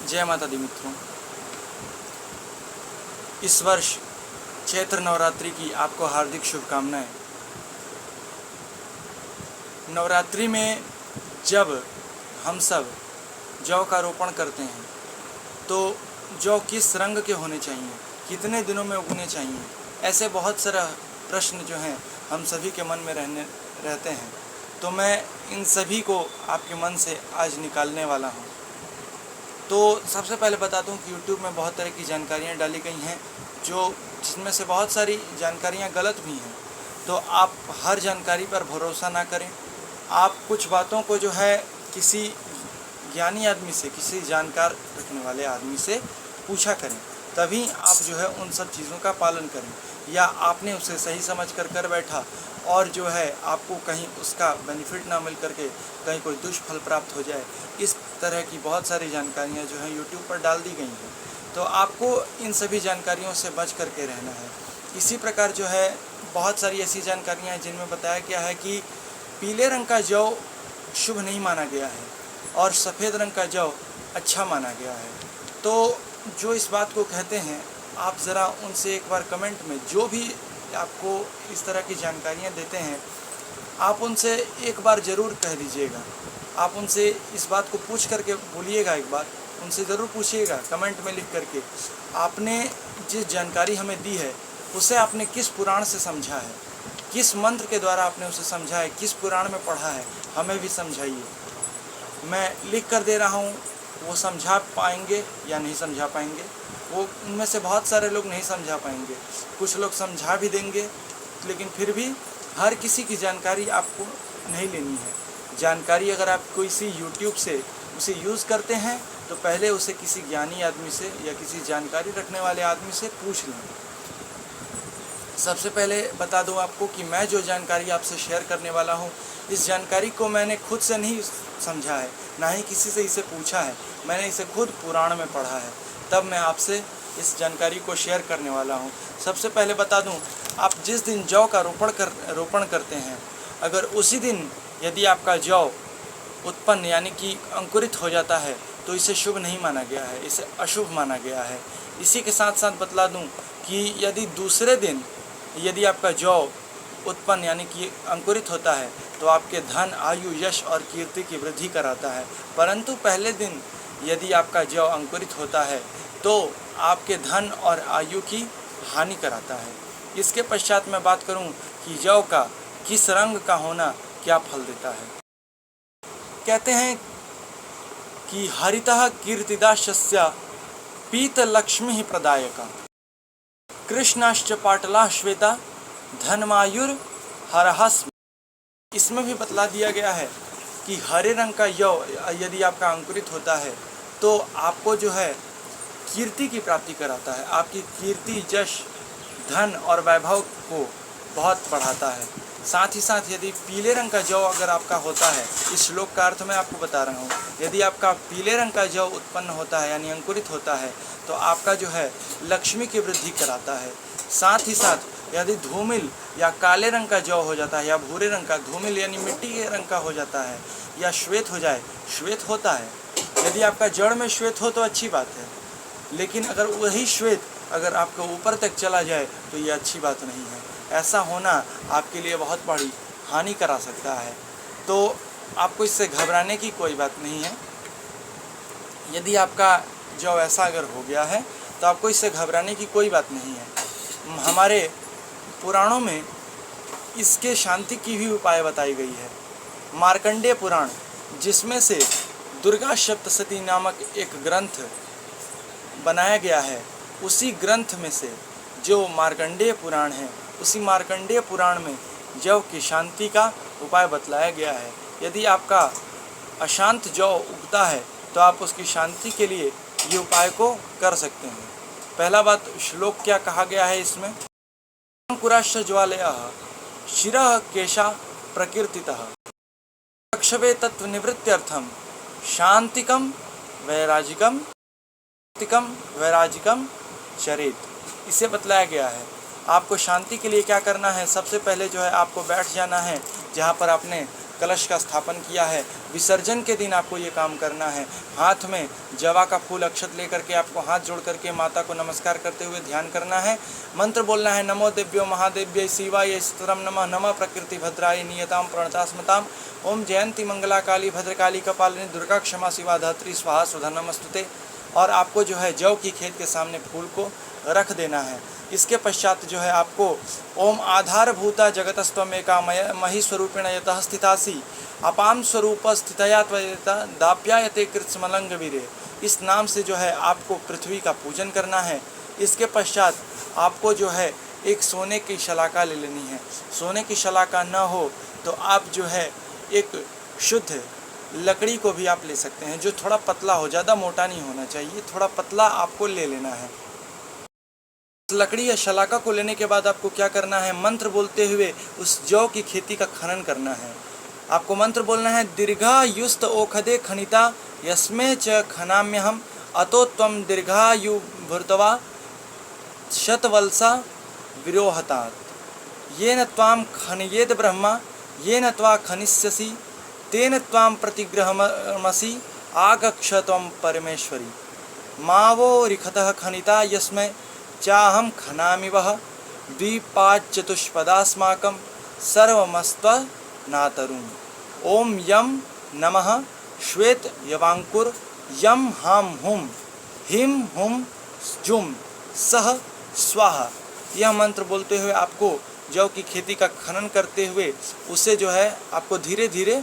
जय माता दी मित्रों। इस वर्ष चैत्र नवरात्रि की आपको हार्दिक शुभकामनाएं। नवरात्रि में जब हम सब जौ का रोपण करते हैं तो जौ किस रंग के होने चाहिए, कितने दिनों में उगने चाहिए, ऐसे बहुत सारा प्रश्न जो हैं हम सभी के मन में रहते हैं। तो मैं इन सभी को आपके मन से आज निकालने वाला हूँ। तो सबसे पहले बता दूं कि YouTube में बहुत तरह की जानकारियाँ डाली गई हैं जिसमें से बहुत सारी जानकारियाँ गलत भी हैं। तो आप हर जानकारी पर भरोसा ना करें। आप कुछ बातों को जो है किसी ज्ञानी आदमी से, किसी जानकार रखने वाले आदमी से पूछा करें, तभी आप जो है उन सब चीज़ों का पालन करें। या आपने उसे सही समझ कर बैठा और जो है आपको कहीं उसका बेनिफिट ना मिल करके कहीं कोई दुष्फल प्राप्त हो जाए, इस तरह की बहुत सारी जानकारियाँ जो हैं YouTube पर डाल दी गई हैं। तो आपको इन सभी जानकारियों से बच करके रहना है। इसी प्रकार जो है बहुत सारी ऐसी जानकारियाँ हैं जिनमें बताया गया है कि पीले रंग का जौ शुभ नहीं माना गया है और सफ़ेद रंग का जौ अच्छा माना गया है। तो जो इस बात को कहते हैं, आप ज़रा उनसे एक बार कमेंट में, जो भी आपको इस तरह की जानकारियाँ देते हैं, आप उनसे एक बार ज़रूर कह दीजिएगा। आप उनसे इस बात को पूछ करके बोलिएगा, एक बार उनसे ज़रूर पूछिएगा कमेंट में लिख करके, आपने जिस जानकारी हमें दी है उसे आपने किस पुराण से समझा है, किस मंत्र के द्वारा आपने उसे समझा है, किस पुराण में पढ़ा है, हमें भी समझाइए। मैं लिख कर दे रहा हूँ, वो समझा पाएंगे या नहीं समझा पाएंगे, वो उनमें से बहुत सारे लोग नहीं समझा पाएंगे, कुछ लोग समझा भी देंगे, लेकिन फिर भी हर किसी की जानकारी आपको नहीं लेनी है। जानकारी अगर आप किसी YouTube से उसे यूज़ करते हैं तो पहले उसे किसी ज्ञानी आदमी से या किसी जानकारी रखने वाले आदमी से पूछ लें। सबसे पहले बता दूं आपको कि मैं जो जानकारी आपसे शेयर करने वाला हूं, इस जानकारी को मैंने खुद से नहीं समझा है, ना ही किसी से इसे पूछा है। मैंने इसे खुद पुराण में पढ़ा है, तब मैं आपसे इस जानकारी को शेयर करने वाला हूं। सबसे पहले बता दूं, आप जिस दिन जौ का रोपण करते हैं, अगर उसी दिन यदि आपका जौ उत्पन्न यानी कि अंकुरित हो जाता है तो इसे शुभ नहीं माना गया है, इसे अशुभ माना गया है। इसी के साथ साथ बतला दूं कि यदि दूसरे दिन यदि आपका जौ उत्पन्न यानी कि अंकुरित होता है तो आपके धन, आयु, यश और कीर्ति की वृद्धि कराता है, परंतु पहले दिन यदि आपका जौ अंकुरित होता है तो आपके धन और आयु की हानि कराता है। इसके पश्चात मैं बात करूं कि जौ का किस रंग का होना क्या फल देता है। कहते हैं कि हरितः कीर्तिदा शस्य पीत लक्ष्मी प्रदायका, कृष्णाश्च पाटला श्वेता धनमायुर हरहस्म। इसमें भी बतला दिया गया है कि हरे रंग का जौ यदि आपका अंकुरित होता है तो आपको जो है कीर्ति की प्राप्ति कराता है, आपकी कीर्ति, यश, धन और वैभव को बहुत बढ़ाता है। साथ ही साथ यदि पीले रंग का जौ अगर आपका होता है, इस श्लोक का अर्थ मैं आपको बता रहा हूँ, यदि आपका पीले रंग का जौ उत्पन्न होता है यानी अंकुरित होता है तो आपका जो है लक्ष्मी की वृद्धि कराता है। साथ ही साथ यदि धूमिल या काले रंग का जौ हो जाता है या भूरे रंग का, धूमिल यानी मिट्टी के रंग का हो जाता है, या श्वेत हो जाए, श्वेत होता है, यदि आपका जड़ में श्वेत हो तो अच्छी बात है, लेकिन अगर वही श्वेत अगर आपको ऊपर तक चला जाए तो ये अच्छी बात नहीं है। ऐसा होना आपके लिए बहुत बड़ी हानि करा सकता है। तो आपको इससे घबराने की कोई बात नहीं है। यदि आपका जौ ऐसा अगर हो गया है तो आपको इससे घबराने की कोई बात नहीं है। हमारे पुराणों में इसके शांति की भी उपाय बताई गई है। मार्कंडेय पुराण, जिसमें से दुर्गा सप्तशती नामक एक ग्रंथ बनाया गया है, उसी ग्रंथ में से जो मार्कंडेय पुराण है, उसी मार्कंडेय पुराण में जौ की शांति का उपाय बतलाया गया है। यदि आपका अशांत जौ उगता है तो आप उसकी शांति के लिए ये उपाय को कर सकते हैं। पहला बात, श्लोक क्या कहा गया है इसमें, अंकुराश्च ज्वालयः शिरः केशा प्रकीर्तितः रक्षवे तत्व निवृत्त्यर्थम शांतिकम वैराजिकम चरेत। इसे बतलाया गया है। आपको शांति के लिए क्या करना है, सबसे पहले जो है आपको बैठ जाना है जहाँ पर आपने कलश का स्थापन किया है। विसर्जन के दिन आपको ये काम करना है। हाथ में जवा का फूल अक्षत लेकर के आपको हाथ जोड़ करके माता को नमस्कार करते हुए ध्यान करना है। मंत्र बोलना है, नमो देव्यो महादेव्यै शिवाय स्तोत्रम नमः, नमः प्रकृति भद्राय नियताम प्रणतास्मताम, ओम जयंती मंगला काली भद्रकाली कपालिनी दुर्गा क्षमा शिवा धात्री स्वाहा सुधा नमस्तुते। और आपको जो है जौ की खेत के सामने फूल को रख देना है। इसके पश्चात जो है आपको ओम आधारभूता जगतस्त्वमेका मही स्वरूपेण यतः स्थितासि अपाम स्वरूप स्थितया त्वयिता दाप्यायते कृत्स्मलंग वीरे, इस नाम से जो है आपको पृथ्वी का पूजन करना है। इसके पश्चात आपको जो है एक सोने की शलाका ले लेनी है। सोने की शलाका न हो तो आप जो है एक शुद्ध लकड़ी को भी आप ले सकते हैं, जो थोड़ा पतला हो, ज़्यादा मोटा नहीं होना चाहिए, थोड़ा पतला आपको ले लेना है। लकड़ी या शलाका को लेने के बाद आपको क्या करना है, मंत्र बोलते हुए उस जौ की खेती का खनन करना है। आपको मंत्र बोलना है, दीर्घायुस्त ओखदे खनिता यस्मे च खनाम्यहम अतो त्वं दीर्घायु भूर्तवा शतवल्सा विरोहतात् येन त्वां खनयेद ब्रह्मा येन त्वा खनिष्यसि तेन त्वां प्रतिग्रहमसि आगच्छ त्वं परमेश्वरी मावो रिखतः खनिता यस्मै चाहम खनामि वह द्विपाच्चतुष्पदास्माकं सर्वमस्त्वनातरुं। ओम यम नमः श्वेत यवांकुर यम हम हुम हिम हुम जुम सह स्वाहा। यह मंत्र बोलते हुए आपको जौ की खेती का खनन करते हुए उसे जो है आपको धीरे धीरे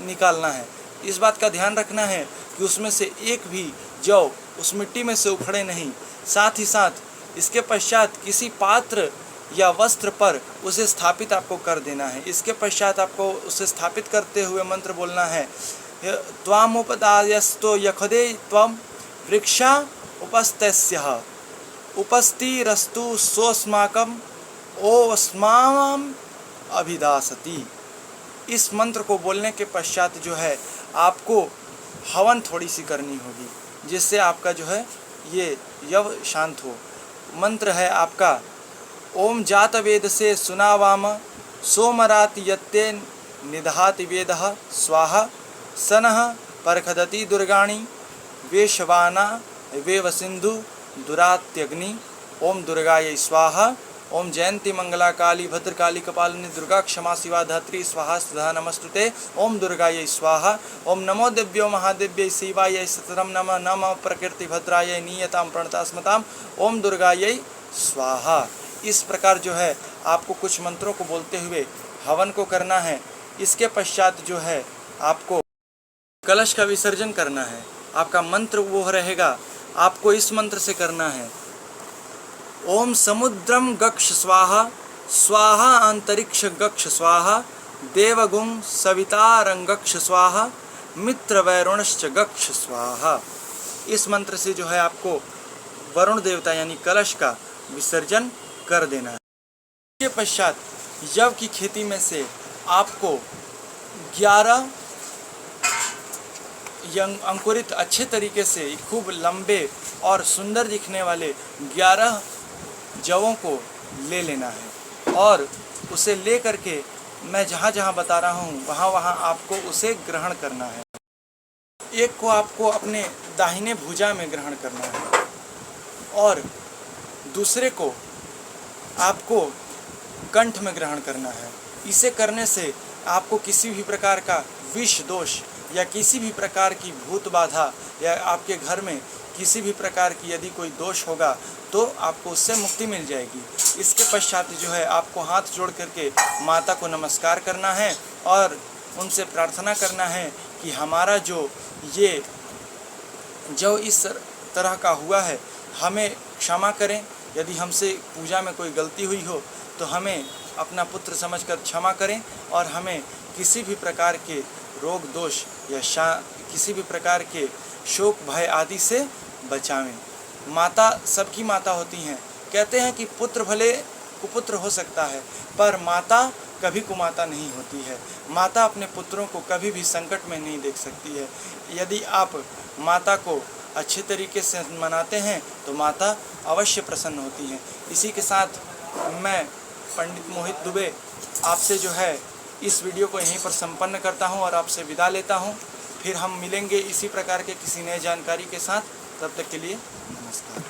निकालना है। इस बात का ध्यान रखना है कि उसमें से एक भी जौ उस मिट्टी में से उखड़े नहीं। साथ ही साथ इसके पश्चात किसी पात्र या वस्त्र पर उसे स्थापित आपको कर देना है। इसके पश्चात आपको उसे स्थापित करते हुए मंत्र बोलना है, त्वामुपदायस्तो यखदे त्वं वृक्षा उपस्तस्यः उपस्थिरस्तु सोऽस्माकं ओस्माम अभिदासति। इस मंत्र को बोलने के पश्चात जो है आपको हवन थोड़ी सी करनी होगी, जिससे आपका जो है ये यव शांत हो। मंत्र है आपका, ओम जात वेद से सुनावाम सोमरात यत्ते निदहाति वेदः स्वाहा सनः परखदति दुर्गाणि वेशवाना वेव सिंधु दुरात्यग्नि। ओम दुर्गायै स्वाहा। ओम जयंती मंगला काली भद्रकाली कपालिनी दुर्गा क्षमा शिवा धात्री स्वाहा सुधा नमस्तुते। ओम दुर्गायै स्वाहा। ओम नमो देव्यो महादेव्यै शिवायै स्तोत्रम नमः, नमः प्रकृति भद्रायै नियताम प्रणतास्मताम, ओम दुर्गायै स्वाहा। इस प्रकार जो है आपको कुछ मंत्रों को बोलते हुए हवन को करना है। इसके पश्चात जो है आपको कलश का विसर्जन करना है। आपका मंत्र वो रहेगा, आपको इस मंत्र से करना है, ओम समुद्रम गक्ष स्वाहा स्वाहा अंतरिक्ष गक्ष स्वाहा देवगुं सवितारंगक्ष स्वाहा मित्र वैरुणश्च गक्ष स्वाहा। इस मंत्र से जो है आपको वरुण देवता यानी कलश का विसर्जन कर देना है। इसके पश्चात जौ की खेती में से आपको 11 अंकुरित अच्छे तरीके से खूब लंबे और सुंदर दिखने वाले 11 जवों को ले लेना है और उसे ले करके मैं जहाँ जहाँ बता रहा हूँ वहाँ वहाँ आपको उसे ग्रहण करना है। एक को आपको अपने दाहिने भुजा में ग्रहण करना है और दूसरे को आपको कंठ में ग्रहण करना है। इसे करने से आपको किसी भी प्रकार का विष दोष या किसी भी प्रकार की भूत बाधा या आपके घर में किसी भी प्रकार की यदि कोई दोष होगा तो आपको उससे मुक्ति मिल जाएगी। इसके पश्चात जो है आपको हाथ जोड़ करके माता को नमस्कार करना है और उनसे प्रार्थना करना है कि हमारा जो ये जो इस तरह का हुआ है हमें क्षमा करें। यदि हमसे पूजा में कोई गलती हुई हो तो हमें अपना पुत्र समझकर क्षमा करें और हमें किसी भी प्रकार के रोग दोष या किसी भी प्रकार के शोक भय आदि से बचावें। माता सबकी माता होती हैं। कहते हैं कि पुत्र भले कुपुत्र हो सकता है पर माता कभी कुमाता नहीं होती है। माता अपने पुत्रों को कभी भी संकट में नहीं देख सकती है। यदि आप माता को अच्छे तरीके से मनाते हैं तो माता अवश्य प्रसन्न होती हैं। इसी के साथ मैं पंडित मोहित दुबे आपसे जो है इस वीडियो को यहीं पर संपन्न करता हूँ और आपसे विदा लेता हूँ। फिर हम मिलेंगे इसी प्रकार के किसी नए जानकारी के साथ। तब तक के लिए नमस्कार।